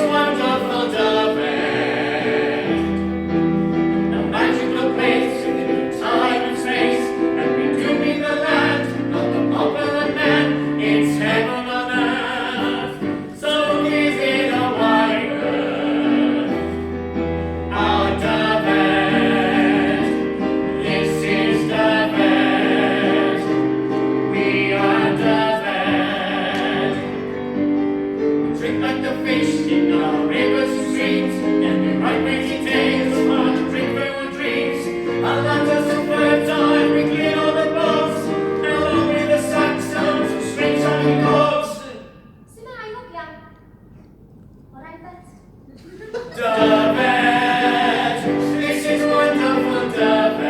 wonderful Dyfed, a magical place in time and space, and we do mean the land, not the popular man. It's heaven on earth, so is it a wide earth. Our Dyfed, this is Dyfed, we are Dyfed. We drink like the fish in our rivers and streams, and we write crazy tales on the drink our dreams. Our land is a fertile, we clean all the boats, and along with the Saxons and strange sounding gods. Dyfed, this is wonderful Dyfed.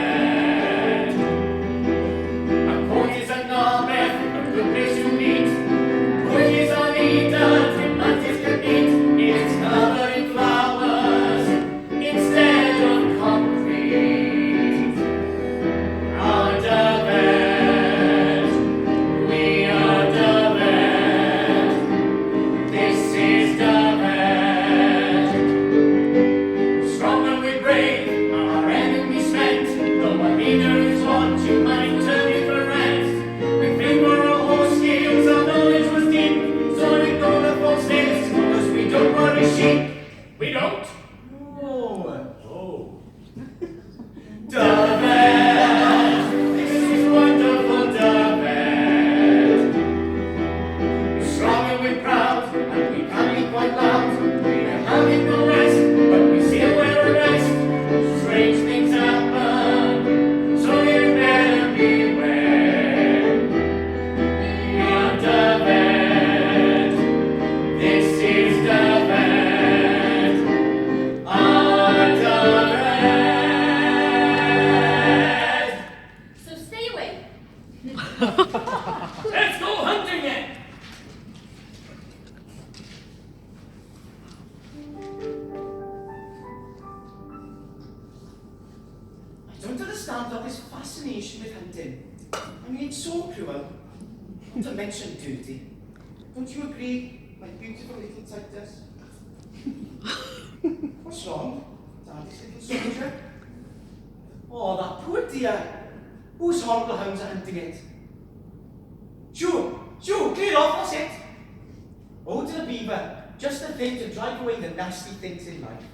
Our port is a Norbeth, a good place to meet. Port is our leader, Atlantis can eat. It's covered in flowers instead of concrete. Our Dyfed, we are Dyfed. This is Dyfed. Strong and we're brave, our enemies spent. Though our leader is what you might turn it for rent. We favor our horse skills, our knowledge was deep. So we know the false names, cause we don't worry sheep. We don't? Oh. Dyfed, this is wonderful Dyfed. We're strong and we're proud, and we can be quite loud. We're having no rest, but we still wear a vest. Strange things happen, so you better beware. We are Dyfed, this is Dyfed, our Dyfed. So stay away. Let's go hunting then. I don't understand all this fascination with hunting. I mean, it's so cruel. Not to mention dirty. Don't you agree, my beautiful little Titus? What's wrong, Daddy's little soldier? Oh, that poor dear. Whose horrible hounds are hunting it? Shoo, clear off, that's it. Oh, to the beaver, just the thing to drive away the nasty things in life.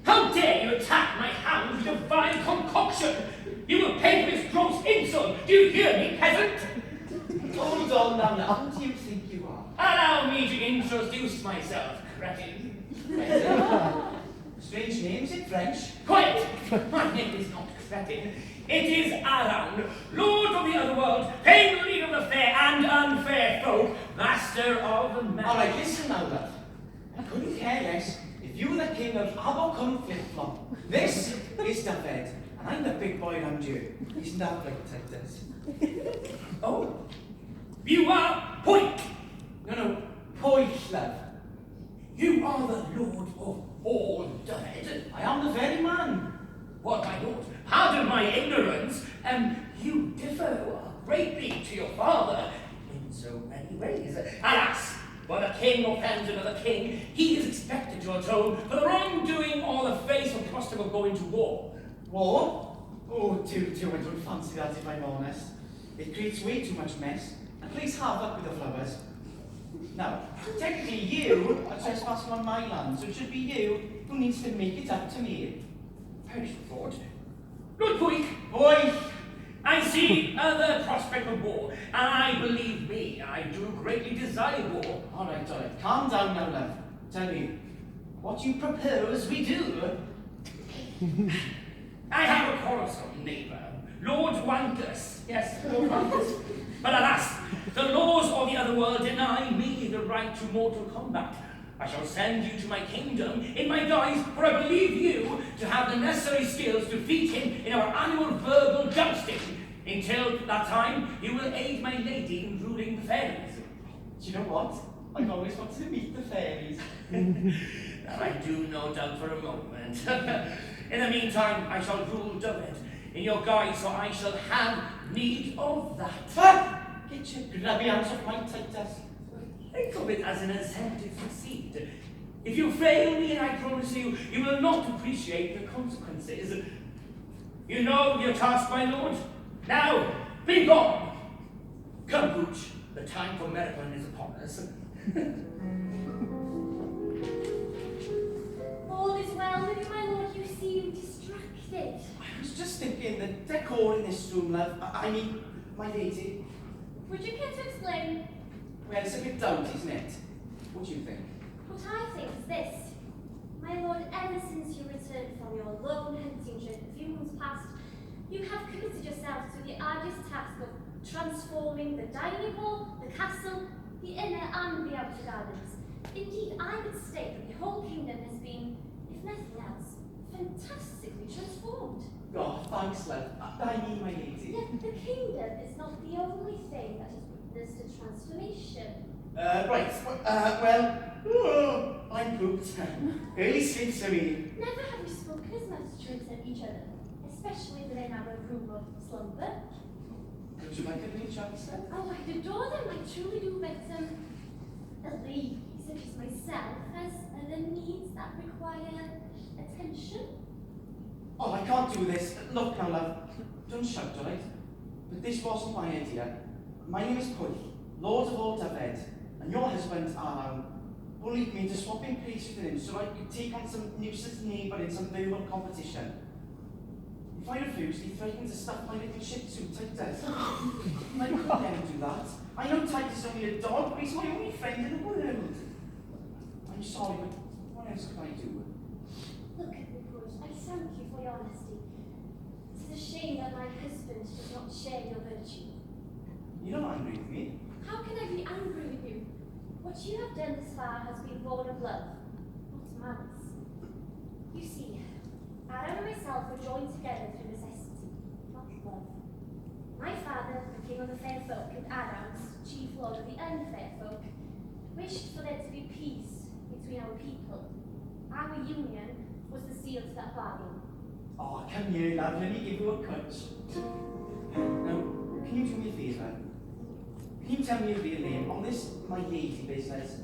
How dare you attack my hound's divine concoction? You will pay for this gross insult. Do you hear me, peasant? Hold on now, who do you think you are? Allow me to introduce myself, cretin. Strange name, is it French? Quiet! My name is not cretin. It is Around, Lord of the Otherworld, Pain Leader of the fair and unfair folk, Master of the man. Alright, listen now, love. I couldn't care less if you were the king of Abocum Flip-Flop. This is Dyfed, and I'm the big boy around you. Isn't that right, Titus? Oh, you are Poik. No, Poich, love. You are the Lord of all Dyfed. I am the very man. What, my lord? Pardon my ignorance. You differ greatly to your father in so many ways. Alas, when a king offends another king, he is expected to atone for the wrongdoing or the face of custom of going to war. War? Oh, dear, I don't fancy that if I'm honest. It creates way too much mess, and plays havoc with the flowers. Now, technically you are trespassing on my land, so it should be you who needs to make it up to me. Perish the thought. Lord Poik, Boy! I see the prospect of war, and I believe me, I do greatly desire war. Alright. Calm down now, love. Tell me, what you propose we do? I have a quarrelsome neighbour, Lord Wankus. Yes, Lord Wankus. But alas, the laws of the other world deny me the right to mortal combat. I shall send you to my kingdom in my guise, for I believe you to have the necessary skills to defeat him in our annual verbal jousting. Until that time, you will aid my lady in ruling the fairies. Do you know what? I've always wanted to meet the fairies. I do no doubt for a moment. In the meantime, I shall rule Dyfed in your guise, so I shall have need of that. Get your grubby hands off my Titus. Think of it as an incentive to succeed. If you fail me, I promise you, you will not appreciate the consequences. You know your task, my lord. Now, be gone! Come, Gooch. The time for marathon is upon us. All is well with you, my lord. You seem distracted. I was just thinking the decor in this room, love. I mean, my lady. Would you care to explain? Well, it's a bit dull, isn't it? What do you think? What I think is this. My lord, ever since you returned from your lone hunting trip a few months past, you have committed yourself to the arduous task of transforming the dining hall, the castle, the inner and the outer gardens. Indeed, I would state that the whole kingdom has been, if nothing else, fantastically transformed. Oh, thanks, love. I mean, my lady. Yet the kingdom is not the only thing that has witnessed a transformation. Right. Well, I'm pooped. Early sleeps for me. Never have we spoken as much truth of each other, especially within our room of slumber. Would you like a little chance then? Oh, I adore them, I truly do, but a lady such as myself has other needs that require attention. Oh, I can't do this. Look now, love. Don't shout, all right? But this wasn't my idea. My name is Pwy, Lord of all Dyfed, and your husband, Alan, bullied me into swapping places with him so I could take on some nuisance neighbour in some verbal competition. If I refused, he threatened to stuff my little shih tzu Titus. I couldn't let him do that. I know Titus is only a dog, but he's my only friend in the world. I'm sorry, but what else could I do? Look at me, Pwy. I thank you for your honesty. It is a shame that my husband does not share your virtue. You're not angry with me. How can I be angry with you? What you have done thus far has been born of love, not malice. You see, Aaron and myself were joined together through necessity, not love. My father, the king of the fair folk, and Aaron's chief lord of the unfair folk, wished for there to be peace between our people. Our union was the seal to that bargain. Oh, come here, love. Let me give you a coach. Now, can you do me a favour? Can you tell me your real name on this, my lady business?